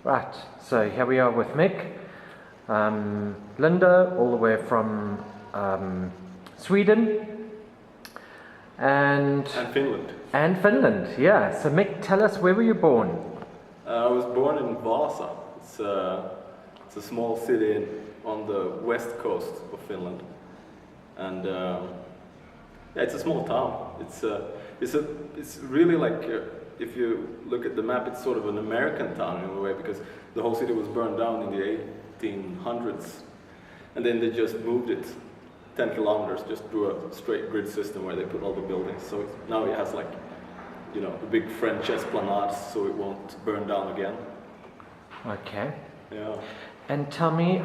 Right, so here we are with Mick, Linder, all the way from Sweden, and Finland. And Finland, yeah. So Mick, tell us, where were you born? I was born in Vasa. It's a small city on the west coast of Finland, and yeah, it's a small town. It's really like. If you look at the map, it's sort of an American town in a way, because the whole city was burned down in the 1800s, and then they just moved it 10 kilometers just through a straight grid system where they put all the buildings. So now it has, like, you know, the big French esplanades, so it won't burn down again. Okay. Yeah. And tell me,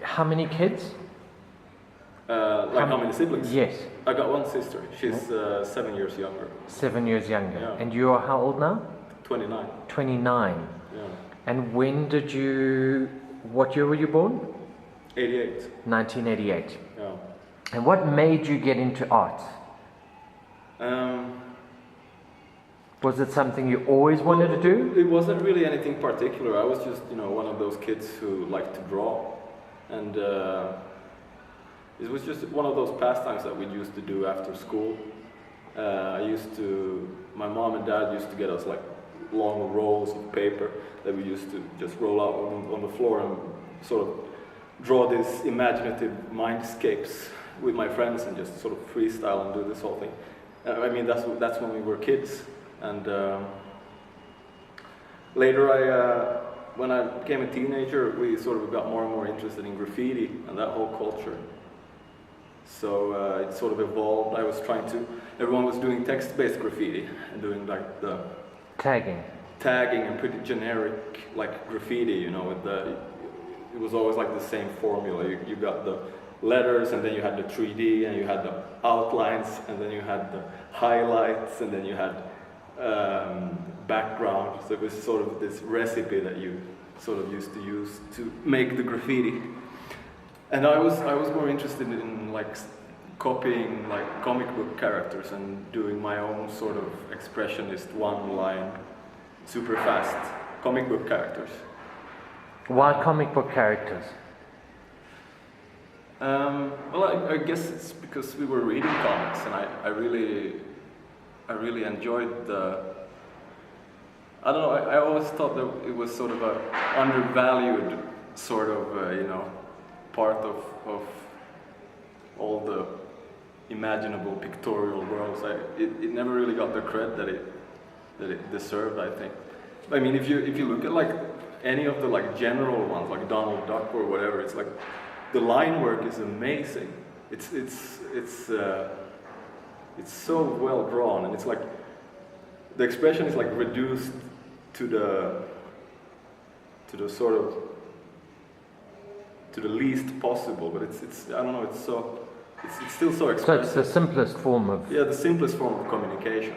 how many kids? How many siblings? Yes. I got one sister. She's 7 years younger. 7 years younger. Yeah. And you are how old now? 29. 29. Yeah. And what year were you born? 88. 1988. Yeah. And what made you get into art? Was it something you always wanted to do? It wasn't really anything particular. I was just, you know, one of those kids who liked to draw. And it was just one of those pastimes that we used to do after school. My mom and dad used to get us like long rolls of paper that we used to just roll out on the floor and sort of draw these imaginative mindscapes with my friends and just sort of freestyle and do this whole thing. I mean, that's when we were kids. And later when I became a teenager, we sort of got more and more interested in graffiti and that whole culture. So it sort of evolved. Everyone was doing text-based graffiti and doing like the tagging and pretty generic like graffiti, you know, it was always like the same formula. You got the letters, and then you had the 3D, and you had the outlines, and then you had the highlights, and then you had background. So it was sort of this recipe that you sort of used to use to make the graffiti. And I was more interested in like copying like comic book characters and doing my own sort of expressionist one-line, super fast comic book characters. Why comic book characters? Well, I guess it's because we were reading comics, and I really enjoyed the. I don't know. I always thought that it was sort of a undervalued sort of you know, part of all the imaginable pictorial worlds. It never really got the credit that it deserved, I think. I mean, if you look at like any of the like general ones, like Donald Duck or whatever, it's like the line work is amazing. It's so well drawn, and it's like the expression is like reduced to the sort of to the least possible, but it's I don't know, it's still so expressive. So it's the simplest form of... Yeah, the simplest form of communication,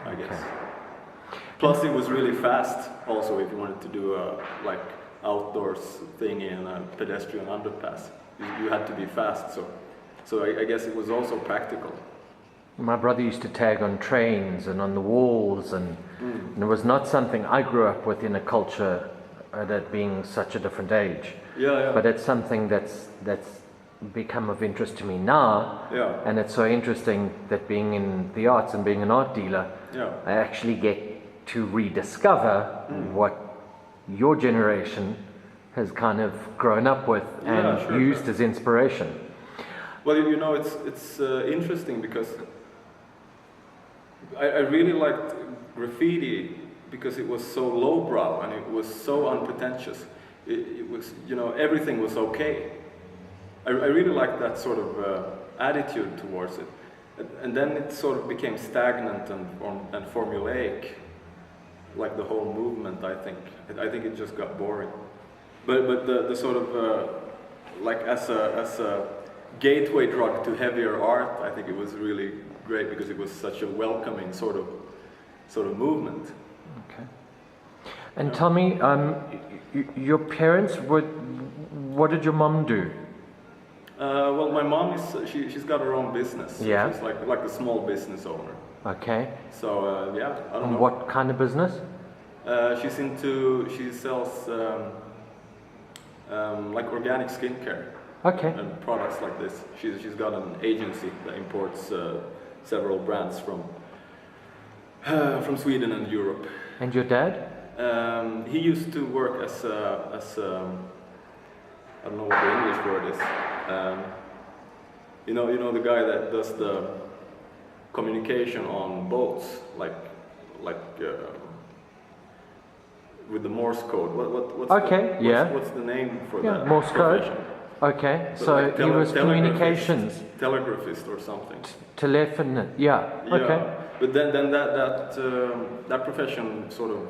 I guess. Plus it was really fast also if you wanted to do a like outdoors thing in a pedestrian underpass. You had to be fast, so I guess it was also practical. My brother used to tag on trains and on the walls, and it was not something I grew up with in a culture that being such a different age. Yeah. But it's something that's become of interest to me now. Yeah. And it's so interesting that being in the arts and being an art dealer, I actually get to rediscover what your generation has kind of grown up with and used as inspiration. Well, you know, it's interesting because I really liked graffiti because it was so lowbrow and it was so unpretentious. It was, you know, everything was okay. I really liked that sort of attitude towards it. And then it sort of became stagnant and formulaic, like the whole movement, I think. I think it just got boring. But the sort of, like as a gateway drug to heavier art, I think it was really great because it was such a welcoming sort of movement. Okay. And tell me, your parents, what did your mom do? Well, my mom she's got her own business. Yeah. She's like a small business owner. Okay. So yeah, I don't know. What kind of business? She sells like organic skincare. Okay. And products like this. She's got an agency that imports several brands from Sweden and Europe. And your dad? He used to work as I don't know what the English word is. You know the guy that does the communication on boats, like with the Morse code. What's the name for that? Morse code. profession? Okay, so like he was communications. Telegraphist or something. Telephone, yeah. Okay. But then that profession sort of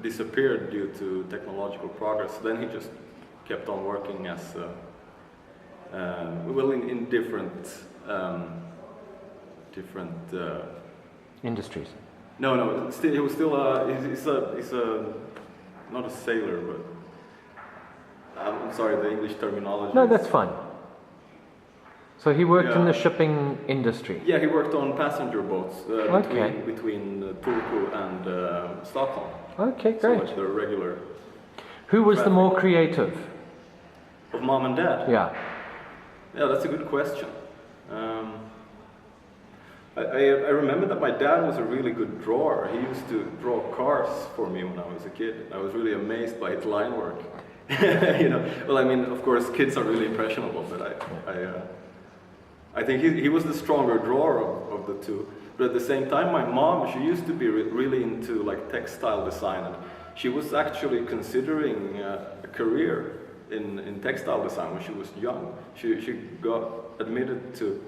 disappeared due to technological progress. Then he just kept on working as in different Industries. No. He was still he's a not a sailor, but I'm sorry, the English terminology. No, that's fine. So he worked in the shipping industry. Yeah, he worked on passenger boats between Turku and Stockholm. Okay, great. So like the regular. Who was the traffic. more creative? Of mom and dad? Yeah. Yeah, that's a good question. I remember that my dad was a really good drawer. He used to draw cars for me when I was a kid. I was really amazed by his line work. Well, I mean, of course, kids are really impressionable, but I think he was the stronger drawer of the two. But at the same time, my mom, she used to be really into like textile design, and she was actually considering a career in textile design when she was young. She got admitted to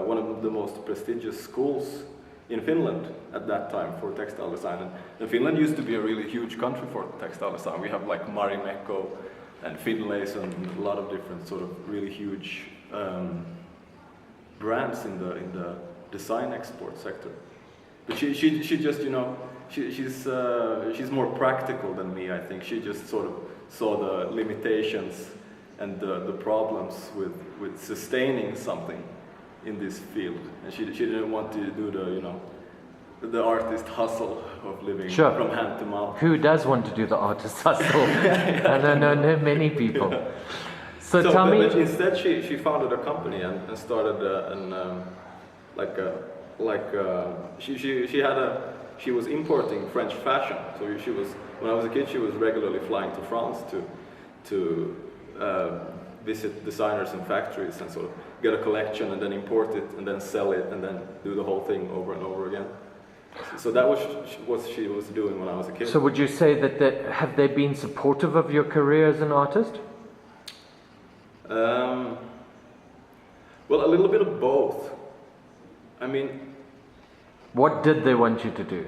one of the most prestigious schools in Finland at that time for textile design. And Finland used to be a really huge country for textile design. We have like Marimekko and Finlays and a lot of different sort of really huge brands in the design export sector. But she just, she's more practical than me, I think. She just sort of saw the limitations and the problems with sustaining something in this field, and she didn't want to do the artist hustle of living from hand to mouth. Who does want to do the artist hustle? I don't know many people. Yeah. So tell me. But instead, she founded a company and started she was importing French fashion. So when I was a kid, she was regularly flying to France to visit designers and factories and sort of get a collection and then import it and then sell it and then do the whole thing over and over again. So that was what she was doing when I was a kid. So would you say that have they been supportive of your career as an artist? Well, a little bit of both. I mean, what did they want you to do?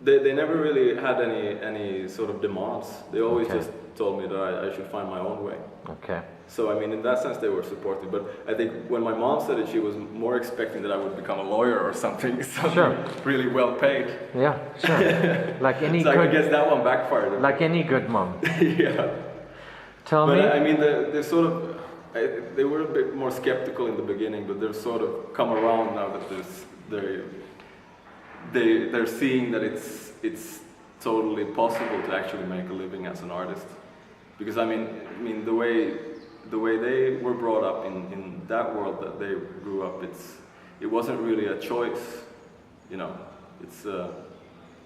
They never really had any sort of demands. They always just told me that I should find my own way. Okay. So I mean, in that sense, they were supportive. But I think when my mom said it, she was more expecting that I would become a lawyer or something really well paid. Yeah, sure. Like any so good. I guess that one backfired. Like any good mom. Yeah. Tell me. I mean, they sort of they were a bit more skeptical in the beginning, but they've sort of come around now that they're seeing that it's totally possible to actually make a living as an artist. Because I mean the way they were brought up in that world that they grew up, it wasn't really a choice, it's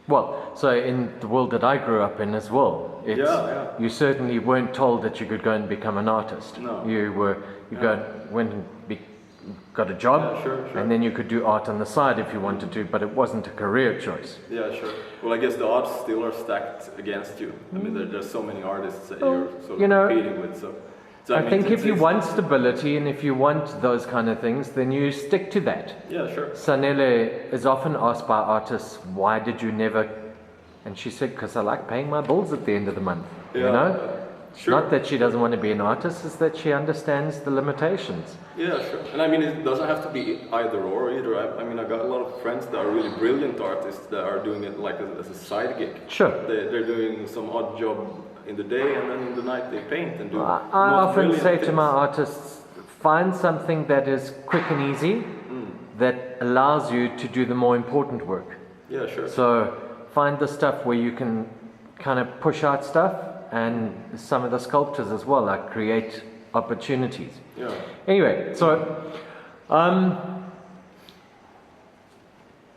well, so in the world that I grew up in as well, you certainly weren't told that you could go and become an artist. No. Went and got a job, sure. And then you could do art on the side if you wanted to, but it wasn't a career choice. Yeah, sure. Well, I guess the odds still are stacked against you. I mean, there's so many artists that you're sort of competing with. So I think if you want stability and if you want those kind of things, then you stick to that. Yeah, sure. Sanele is often asked by artists, why did you never... And she said, because I like paying my bills at the end of the month, Sure. Not that she doesn't want to be an artist, it's that she understands the limitations. Yeah, sure. And I mean, it doesn't have to be either or either. I mean, I got a lot of friends that are really brilliant artists that are doing it like as a side gig. Sure. They're doing some odd job in the day, and then in the night they paint and do. I often say to my artists, find something that is quick and easy, that allows you to do the more important work. Yeah, sure. So, find the stuff where you can kind of push out stuff, and some of the sculptures as well, like create opportunities. Yeah. Anyway, so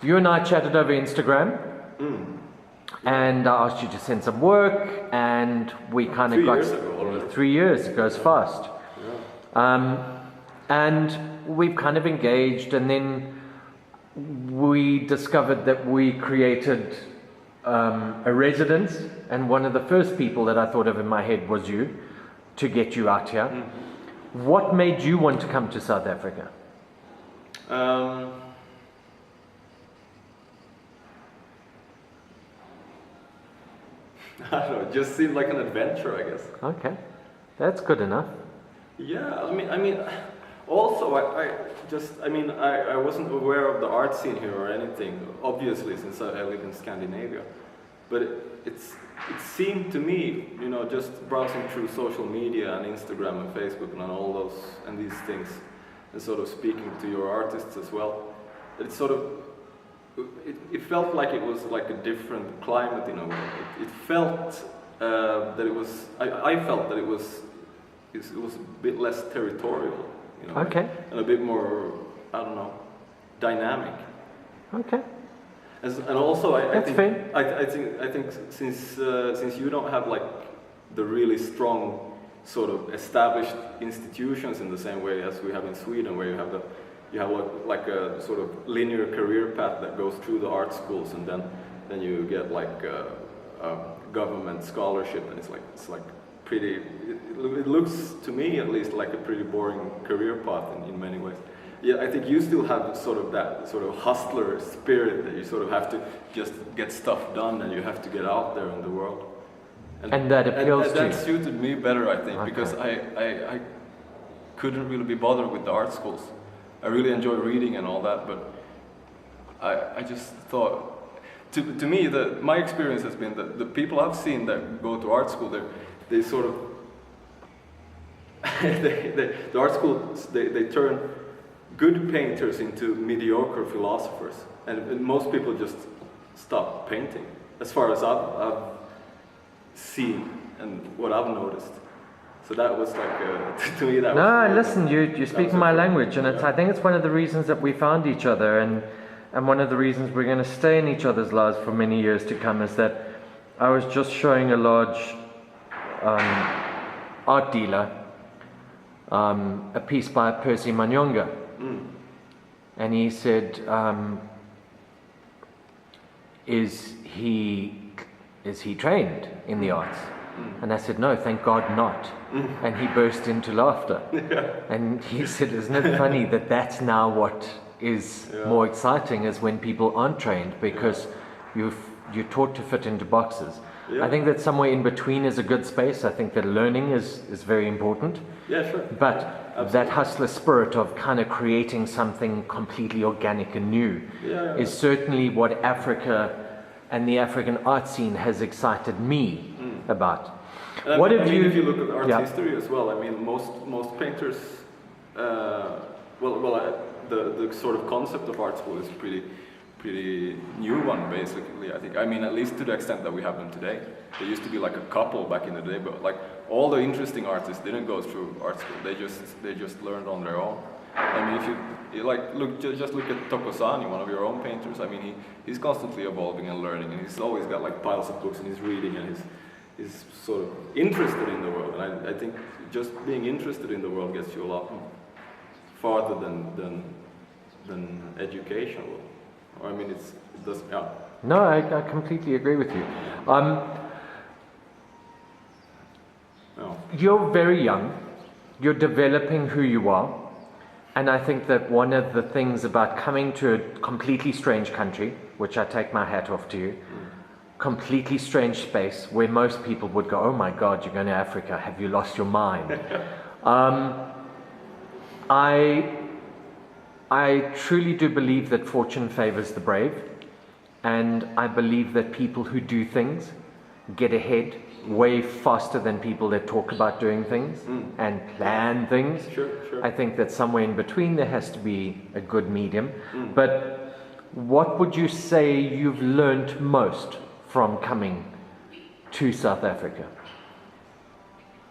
you and I chatted over Instagram, and I asked you to send some work, and we kind of got 3 years ago already. 3 years. It goes fast. Yeah. And we've kind of engaged, and then we discovered that we created a residence, and one of the first people that I thought of in my head was you, to get you out here. What made you want to come to South Africa? I don't know, it just seemed like an adventure, I guess. Okay, that's good enough. Yeah, I mean, also, I wasn't aware of the art scene here or anything, obviously, since I live in Scandinavia. But it seemed to me, you know, just browsing through social media and Instagram and Facebook and all those and these things, and sort of speaking to your artists as well, it sort of, it felt like it was like a different climate in a way. It felt that it was, I felt that it was a bit less territorial, you know, Okay. and a bit more, I don't know, dynamic. Okay. And also, I That's think, fair. I think since you don't have like the really strong sort of established institutions in the same way as we have in Sweden, where you have like a sort of linear career path that goes through the art schools, and then you get like a government scholarship, and it's like pretty. It looks to me at least like a pretty boring career path in many ways. Yeah, I think you still have sort of that sort of hustler spirit that you sort of have to just get stuff done, and you have to get out there in the world. And that appeals to you. That suited me better, I think, Okay. because I couldn't really be bothered with the art schools. I really enjoy reading and all that, but I just thought, to me, my experience has been that the people I've seen that go to art school, they sort of, the art schools, they turn good painters into mediocre philosophers, and most people just stop painting, as far as I've seen and what I've noticed. So that was like, to me, that was... No, listen, you speak my language, and I think it's one of the reasons that we found each other, and one of the reasons we're going to stay in each other's lives for many years to come, is that I was just showing a large art dealer a piece by Percy Manyonga. And he said, is he trained in the arts? And I said, no, thank God not. And he burst into laughter. And he said, isn't it funny that that's now what is more exciting, is when people aren't trained, because you're taught to fit into boxes. I think that somewhere in between is a good space. I think that learning is very important. Yeah, sure. But that hustler spirit of kind of creating something completely organic and new is certainly what Africa and the African art scene has excited me about. What if you look at art history as well, I mean, most painters, the sort of concept of art school is pretty new one, basically, I think. I mean, at least to the extent that we have them today. There used to be like a couple back in the day, but like all the interesting artists didn't go through art school. They just learned on their own. I mean, if you like just look at Tokosani, one of your own painters. I mean, he's constantly evolving and learning, and he's always got like piles of books, and he's reading, and he's sort of interested in the world. And I think just being interested in the world gets you a lot farther than education will. I mean, it does, yeah. No, I completely agree with you. You're very young. You're developing who you are. And I think that one of the things about coming to a completely strange country, which I take my hat off to you, completely strange space where most people would go, oh my God, you're going to Africa, have you lost your mind? I truly do believe that fortune favors the brave, and I believe that people who do things get ahead way faster than people that talk about doing things and plan things. Sure. I think that somewhere in between there has to be a good medium. But what would you say you've learned most from coming to South Africa?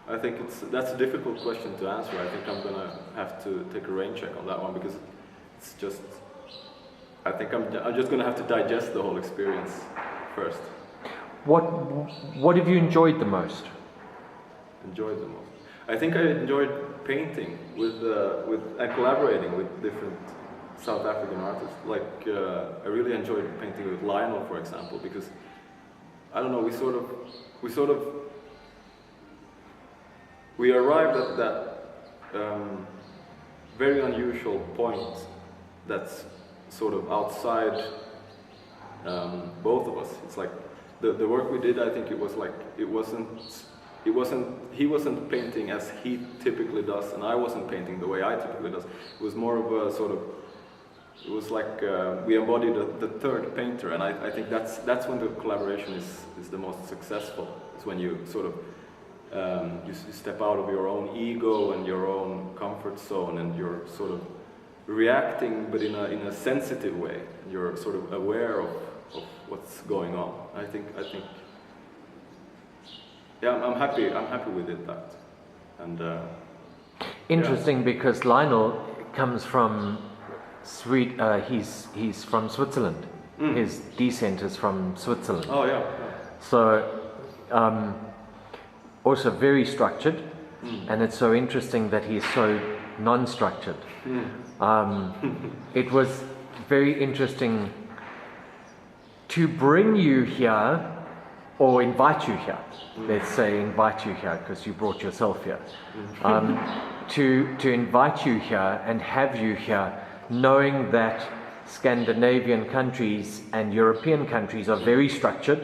I think that's a difficult question to answer. I think I'm gonna have to take a rain check on that one, because it's just, I think I'm just gonna have to digest the whole experience first. What have you enjoyed the most? Enjoyed the most? I think I enjoyed painting with and collaborating with different South African artists. Like I really enjoyed painting with Lionel, for example, because I don't know, we arrived at that very unusual point that's sort of outside both of us. It's like the work we did, I think it was like, he wasn't painting as he typically does, and I wasn't painting the way I typically does. It was more of a sort of, it was like we embodied the third painter, and I think that's when the collaboration is the most successful. It's when you sort of you step out of your own ego and your own comfort zone, and you're sort of reacting, but in a sensitive way. You're sort of aware of what's going on. I think yeah, I'm happy we did that. And interesting, because Lionel comes from he's from Switzerland. His descent is from Switzerland. Oh yeah. So also very structured, and it's so interesting that he's so non-structured. It was very interesting to bring you here, or invite you here. Let's say invite you here, because you brought yourself here. To invite you here and have you here, knowing that Scandinavian countries and European countries are very structured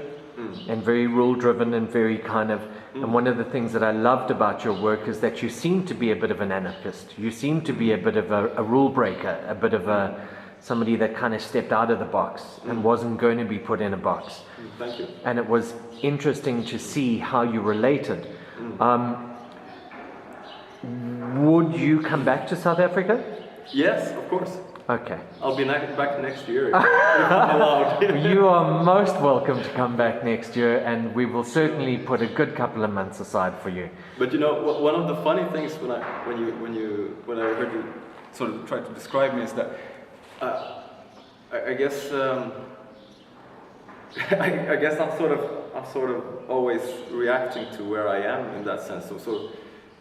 and very rule-driven and very kind of. And one of the things that I loved about your work is that you seem to be a bit of an anarchist. You seem to be a bit of a rule breaker, a bit of somebody that kind of stepped out of the box and wasn't going to be put in a box. Thank you. And it was interesting to see how you related. Would you come back to South Africa? Yes, of course. Okay. I'll be back next year if I'm allowed. You are most welcome to come back next year, and we will certainly put a good couple of months aside for you. But you know, one of the funny things when I heard you sort of try to describe me is that I guess I guess I'm sort of always reacting to where I am in that sense. So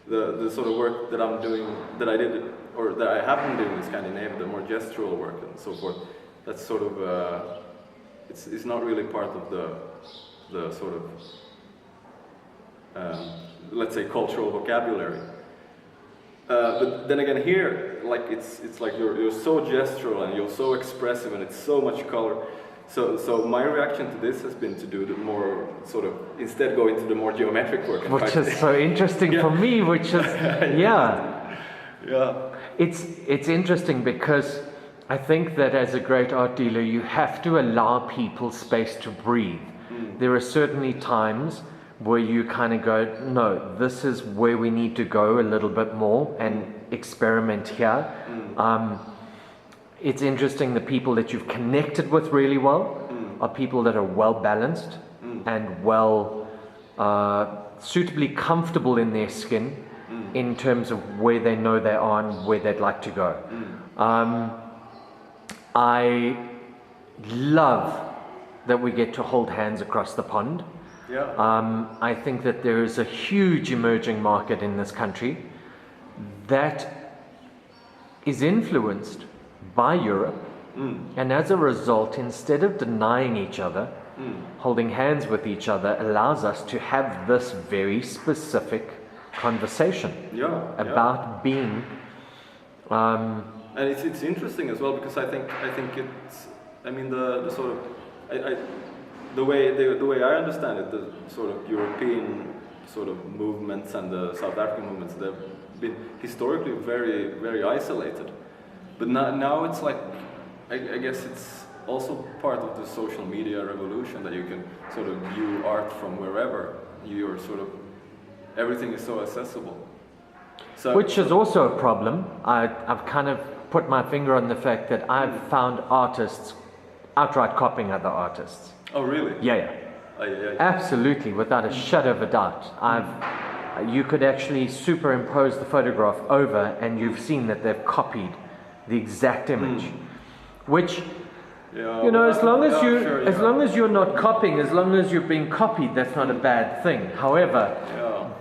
the sort of work that I'm doing, that I did, or that I have been doing in Scandinavia, the more gestural work and so forth, that's sort of it's not really part of the sort of let's say cultural vocabulary. But then again, here, like it's like you're so gestural and you're so expressive, and it's so much color. So my reaction to this has been to do the more sort of, instead go into the more geometric work. Which is so interesting for me, which is, yeah. It's interesting because I think that as a great art dealer, you have to allow people space to breathe. There are certainly times where you kind of go, no, this is where we need to go a little bit more and experiment here. It's interesting, the people that you've connected with really well are people that are well balanced and well suitably comfortable in their skin in terms of where they know they are and where they'd like to go. I love that we get to hold hands across the pond. I think that there is a huge emerging market in this country that is influenced by Europe, and as a result, instead of denying each other, holding hands with each other allows us to have this very specific conversation about being. And it's interesting as well, because I think it's, I mean, the sort of the way I understand it, the sort of European sort of movements and the South African movements, they've been historically very, very isolated. But now it's like, I guess it's also part of the social media revolution that you can sort of view art from wherever. You're sort of, everything is so accessible. So, which is also a problem. I've kind of put my finger on the fact that I've found artists outright copying other artists. Oh really? Yeah. Absolutely, without a shadow of a doubt. You could actually superimpose the photograph over, and you've seen that they've copied the exact image, which. You know, as long as you're not copying, as long as you're being copied, that's not a bad thing. However,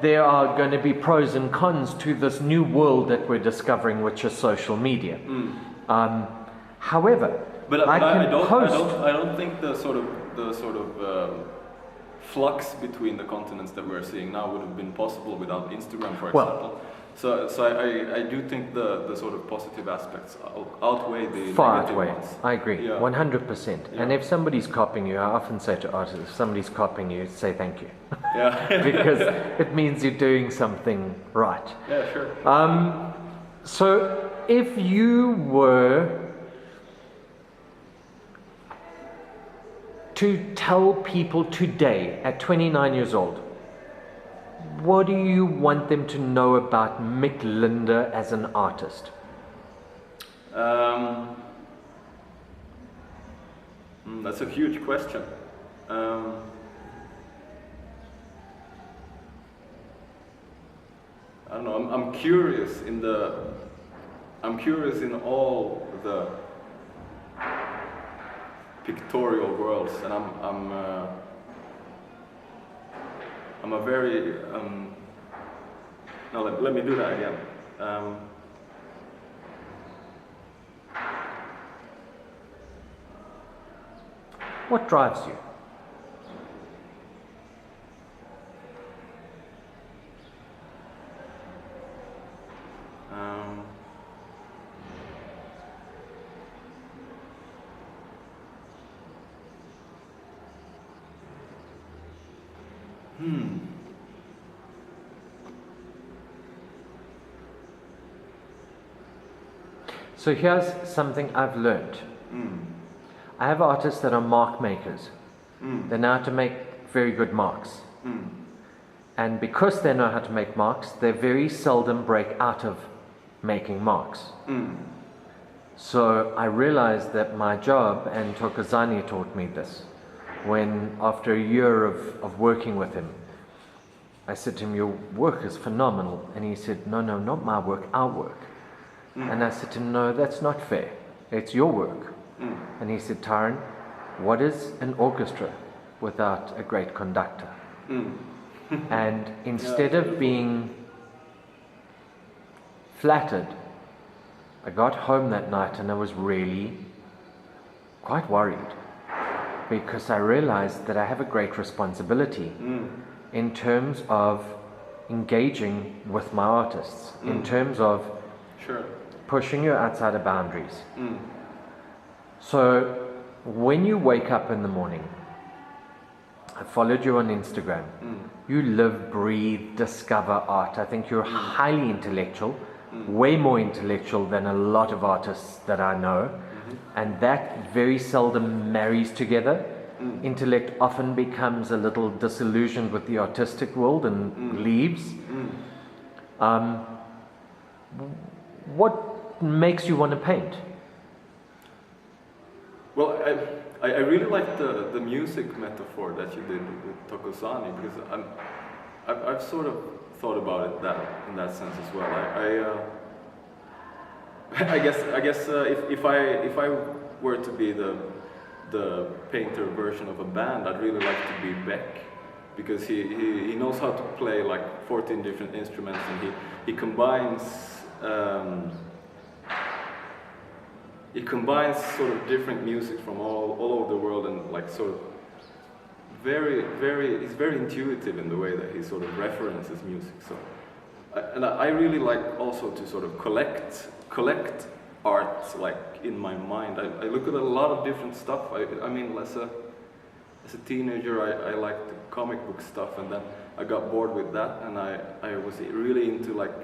there are going to be pros and cons to this new world that we're discovering, which is social media. However, I don't think the sort of flux between the continents that we're seeing now would have been possible without Instagram, for example. So I do think the sort of positive aspects outweigh the negative ones. I agree, 100%. Yeah. And if somebody's copying you, I often say to artists, if somebody's copying you, say thank you. Yeah. Because it means you're doing something right. Yeah, sure. So if you were to tell people today at 29 years old, what do you want them to know about Mick Linder as an artist? That's a huge question. I don't know. I'm curious in all the pictorial worlds, and I'm a very no. Let me do that again. What drives you? So here's something I've learned. I have artists that are mark makers. They know how to make very good marks. And because they know how to make marks, they very seldom break out of making marks. So I realized that my job, and Tokozani taught me this, when after a year of working with him, I said to him, your work is phenomenal. And he said, no, not my work, our work. And I said to him, no, that's not fair. It's your work. And he said, Tyron, what is an orchestra without a great conductor? And instead of being flattered, I got home that night and I was really quite worried, because I realized that I have a great responsibility in terms of engaging with my artists, in terms of pushing you outside of boundaries. So when you wake up in the morning, I followed you on Instagram. You live, breathe, discover art. I think you're highly intellectual, way more intellectual than a lot of artists that I know. And that very seldom marries together. Intellect often becomes a little disillusioned with the artistic world and leaves. What makes you want to paint? Well, I really like the music metaphor that you did with Tokozani, because I've sort of thought about it in that sense as well. I guess if I were to be the painter version of a band, I'd really like to be Beck, because he knows how to play like 14 different instruments, and he combines sort of different music from all over the world, and like sort of he's very intuitive in the way that he sort of references music. So I really like also to sort of collect art, like in my mind. I look at a lot of different stuff. I mean, as a teenager, I liked comic book stuff, and then I got bored with that, and I was really into like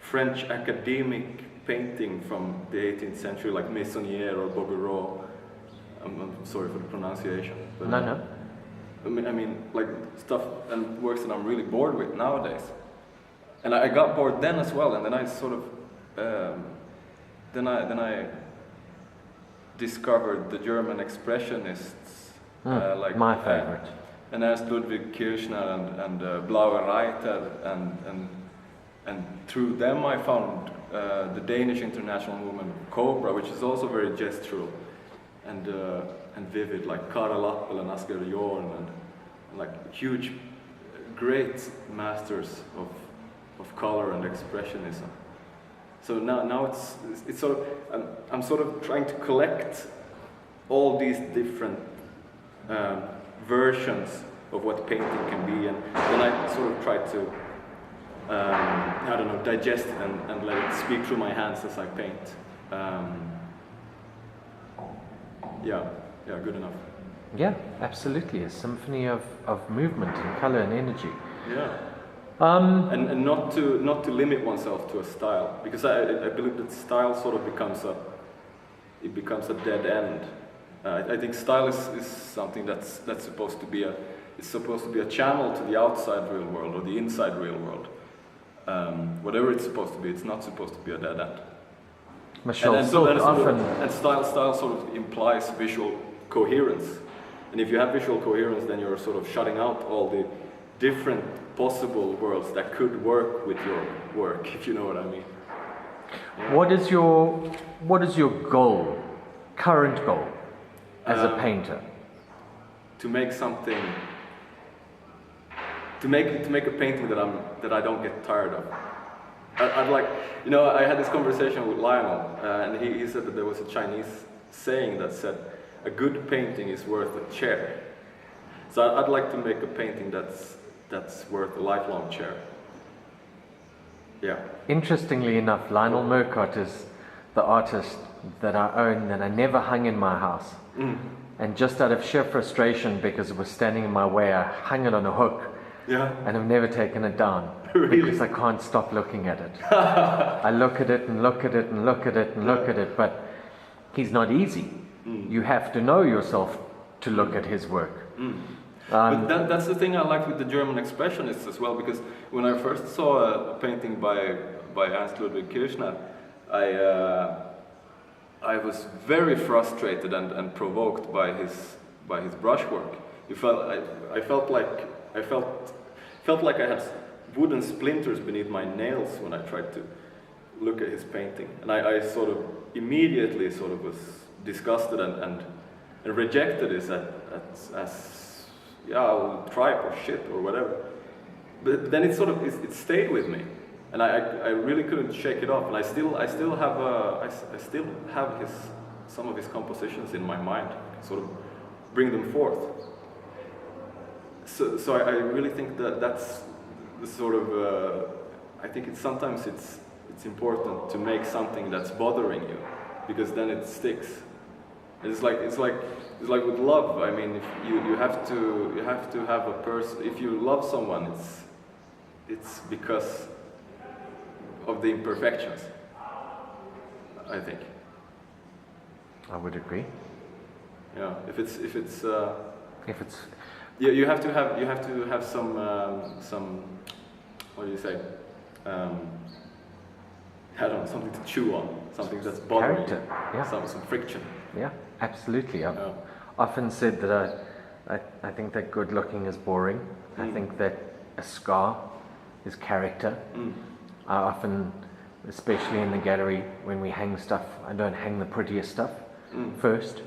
French academic painting from the 18th century, like Meissonier or Bouguereau. I'm sorry for the pronunciation. But, No. I mean, like stuff and works that I'm really bored with nowadays. And I got bored then as well, and then I sort of, then I discovered the German expressionists like my favorite. And Ernst Ludwig Kirchner and Blaue Reiter and through them I found the Danish international movement Cobra, which is also very gestural and vivid, like Karel Appel and Asger Jorn and like huge, great masters of color and expressionism. So now it's sort of I'm sort of trying to collect all these different versions of what painting can be, and then I sort of try to I don't know, digest it and let it speak through my hands as I paint. Yeah, good enough. Yeah, absolutely. A symphony of movement and color and energy. Yeah. And not to limit oneself to a style, because I believe that style sort of becomes a dead end. I think style is something that's supposed to be a channel to the outside real world or the inside real world. Whatever it's supposed to be, it's not supposed to be a dead end. Michelle, often style sort of implies visual coherence, and if you have visual coherence, then you're sort of shutting out all the different possible worlds that could work with your work, if you know what I mean. Yeah. What is your goal, current goal, as a painter? To make something. To make a painting that I don't get tired of. I'd like, I had this conversation with Lionel, and he said that there was a Chinese saying that said, "A good painting is worth a chair." So I'd like to make a painting that's worth a lifelong chair. Yeah. Interestingly enough, Lionel Murcott is the artist that I own that I never hung in my house. And just out of sheer frustration, because it was standing in my way, I hung it on a hook. Yeah. And I've never taken it down. Really? Because I can't stop looking at it. I look at it and look at it and look at it and look at it, but he's not easy. You have to know yourself to look at his work. But that's the thing I like with the German expressionists as well, because when I first saw a painting by Ernst Ludwig Kirchner, I was very frustrated and provoked by his brushwork. I felt like I had wooden splinters beneath my nails when I tried to look at his painting, and I sort of immediately was disgusted and rejected it as I'll try it or shit or whatever. But then it stayed with me, and I really couldn't shake it off. And I still have some of his compositions in my mind, sort of bring them forth. So I really think that's the sort of I think sometimes it's important to make something that's bothering you, because then it sticks. It's like with love. I mean, if you have to have a person. If you love someone, it's because of the imperfections, I think. I would agree. Yeah, if it's yeah, you have to have some what do you say? I don't know, something to chew on, something that's bothering you. Yeah. Some friction. Yeah, absolutely. I've often said that I think that good looking is boring. I think that a scar is character. I often, especially in the gallery, when we hang stuff, I don't hang the prettiest stuff first.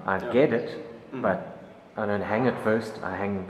I get it, but I don't hang it first. I hang